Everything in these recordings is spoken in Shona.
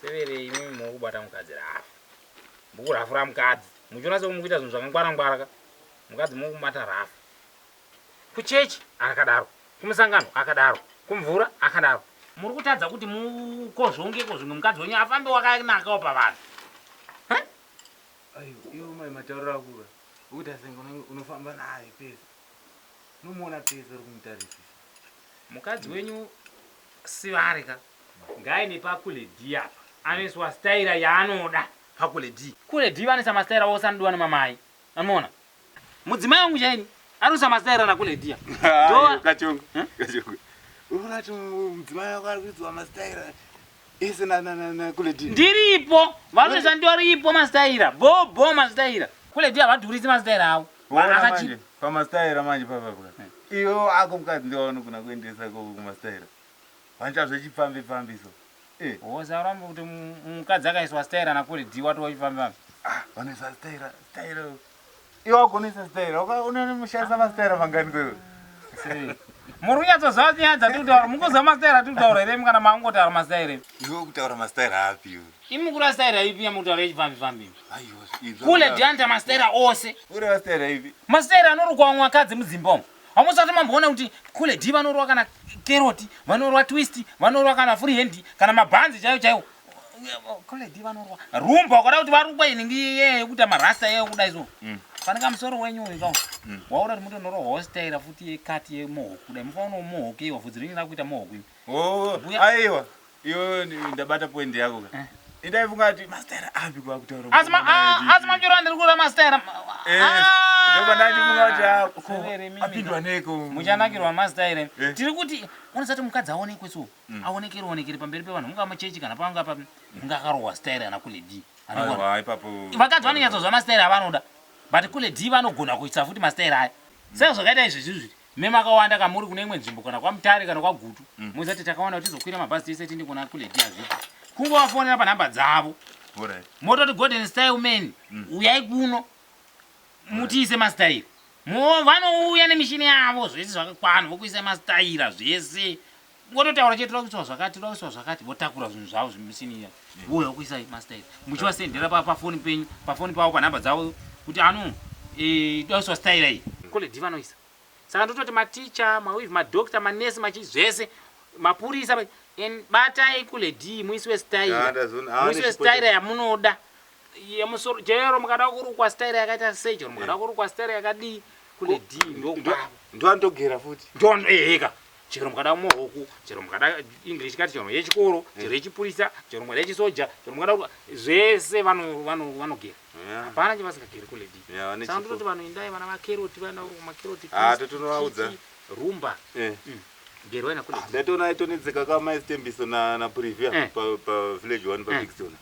severe imwe mukubata mukadzi rafu. Mukurafura mukadzi. Muchiona semukuita zvinhu zvakangwara-ngwara. Mukadzi mukumata rafu. Kuchechi akadaro. Kumusangano akadaro. Kumvura akadaro. Muri kutadza kuti mukozvongeko zvimwe mukadzi wenyu afambe wakanakawo pavanhu. Ayo, iyo mai mataurira kura. Ukuti asenga unofamba naye pesa. Unomuona pesa uri kumutarisa. Mukadzi wenyu sivarika. Ngaine pakule D apa. Anoiswa staira yaanoda pakule D. Kule D vanoisa mastaira ose anodiwa nemamai. Anoona? Mudzimai wangu chaini anoisa mastaira nakule D. Kachongwe. Kachongwe. Unoona kuti mudzimai wako ari kuidzwa mastaira ese na kule D. Ndiripo. Vanoisa ndoripo mastaira. Bo mastaira. Kule D havadhurisi mastaira avo. Manje pamastaira manje papa kula. Iyo ako mukadzi ndiwo anogona kuendesa kumastaira. Vancha zvechifambiso. Wosauramba kuti mukadzi akaiswa staira nakule D watova chifamba. Vanoisa staira. Iwo agonisa staira. Unomushaisa mastaira mangani kwewe. Muri kunyatsoziva nyaya kutaura mukuziva mastaira tikutaura here kana mangotaura mastaira. Iwe kutaura mastaira api iwe? Imukura staira ipi yamutaura yechifambi. Aiwa. Kule D anoita mastaira ose. Uri mastaira ipi? Mastaira anorukwa vamwe vakadzi mudzimba umu. Hamusati mamboona kuti kule D vanorwa kana keroti, vanorwa twist, vanorwa kana free hand, kana mabhanzi chaiwo. Kule D vanorwa. Rumba wakada kuti varukwa inenge yekuti amarasta yekuda izvo. Fanaka musoro wenyu uyu waura kuti mutonorwa hositaira futi yekati yemohoku kudai mufanira mohoku vhudzi ringi rakuita mohoku. Aiwa. Iyo ndabata point yako. Ndaifunga kuti mastaira api kwakutaura. Asi mamjoro ndiri kuda mastaira. Ndoba ndachifunga kuti apindwa neko. Muchanakirwa mastaira. Tiri kuti unosati mukadzi aonekwe so. Aonekere pamberi pevanhu munga machechi kana panga pa munga akarohwa staira nakule D. Aiwa ipapo. Vakadzi vanonyatsozva mastaira avanoda. But kule D vanogona kuisa futi mastaira aya. Saka zvakaita izvi mema akawanda kamuri kune imwe nzvimbo kana kwaMutare kana kwaGutu. Muzati takaona kuti tizokwira mabhazi tese tindi kuna kule D azviti. Kungo vafonera panhamba dzavo. Mototi Golden Style Men uyai kuno mutiise mastaira. Vanouya nemishini yavo zvese zvakakwana vokuisa mastaira zvese. Vototaura chete tirakuiswa zvakati votakura zvinhu zvavo zvimishini iya. Vouya vokuisa mastaira. Muchivasendera pafoni penyu, pafoni pavo panhamba dzavo kuti doiswa staira iyi. Kule D vanoisa. Saka ndototi maticha, mawivi, madokta, manesi, zvese, mapurisa batai kule D muiswe staira. Muiswe staira yamunoda. Yemusoro chero mukada kurukwa staira yakaita sei, chero mukada kurukwa staira yakadi kule D ndo andogera futi. Ndo eka. Chero mukada mohoku, chero mukada English kati chero yechikoro, chero yechipurisa, chero mukada yechisoja, chero mukada zvese vanogera. Hapana chivasingageri kule D. Saka ndototi vanhu indai vana makeroti vana makeroti. Totovaudza. Rumba. Gero ina kule D. Ndatona itonedzeka kamaistembiso na preview pa village 1 pa Kingston.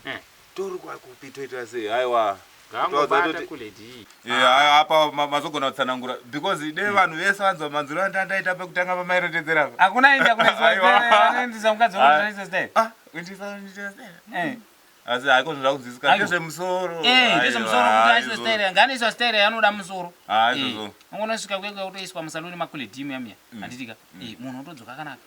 Tori kwakupitoita sei aiwa. Ngambobata kule D. Apa mazogona kutsanangura because de vanhu vese vanzwa manzuro andaita pakutanga pamairotedzera. Hakuna inda kule staira. Anoendisa mukadzi wokuisa staira. Kuendisa staira. Asi haiko zvoda kunzwisisa ndezvemusoro. Ndezvemusoro kuti aiswe staira. Nganiiswa staira yanoda musoro. Izvozvo. Ungonosvika kwega kutoiswa musaluni makule D muya. Handitika. Munhu otodzoka kanaka.